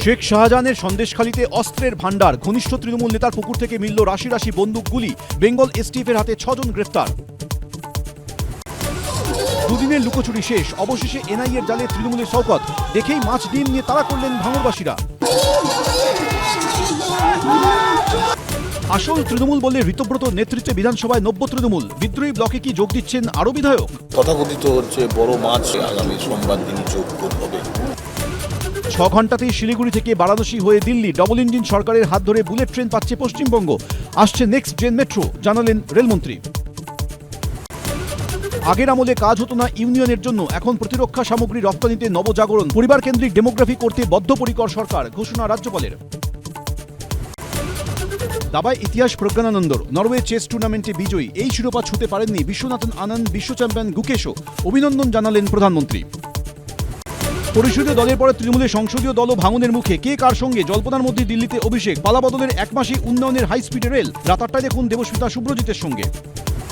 শেখ শাহজাহানের সন্দেশখালীতে অস্ত্রের ভান্ডার, ঘনিষ্ঠ তৃণমূল নেতার পুকুর থেকে মিলল রাশি রাশি বন্দুক, গুলি। বেঙ্গল এসটিএফের হাতে 6 জন গ্রেফতার। দুদিনের লুকোচুরি শেষ, অবশেষে এনআইএর জালে তৃণমূলের শওকত। দেখেই মাছ ডিম নিয়ে তাড়া করলেন ভাঙড়বাসীরা। আসল তৃণমূল বলে ঋতব্রত নেতৃত্বে বিধানসভায় নব্য তৃণমূল। বিদ্রোহী ব্লকে কি যোগ দিচ্ছেন আরও বিধায়ক? তথাকথিত হচ্ছে বড় মাছ আগামী সোমবার দিনই যোগ হবে। 6 ঘন্টাতেই শিলিগুড়ি থেকে বারাণসী হয়ে দিল্লি, ডবল ইঞ্জিন সরকারের হাত ধরে বুলেট ট্রেন পাচ্ছে পশ্চিমবঙ্গ। আসছে নেক্সট জেন মেট্রো, জানালেন রেলমন্ত্রী। আগের আমলে কাজ হতো না ইউনিয়নের জন্য, এখন প্রতিরক্ষা সামগ্রী রপ্তানিতে নবজাগরণ। পরিবার কেন্দ্রিক ডেমোগ্রাফি করতে বদ্ধপরিকর সরকার, ঘোষণা রাজ্যপালের। দাবায় ইতিহাস প্রজ্ঞানন্দর, নরওয়ে চেস টুর্নামেন্টে বিজয়ী। এই শিরোপা ছুঁতে পারেননি বিশ্বনাথন আনন্দ, বিশ্ব চ্যাম্পিয়ন গুকেশও। অভিনন্দন জানালেন প্রধানমন্ত্রী। পরিষদীয় দলের পরে তৃণমূলের সংসদীয় দলও ভাঙনের মুখে। কে কার সঙ্গে? জল্পনার মধ্যে দিল্লিতে অভিষেক। পালাবদলের 1 মাসে উন্নয়নের হাই স্পিডে রেল। রাত 8টায় দেখুন দেবস্মিতা সুব্রজিতের সঙ্গে।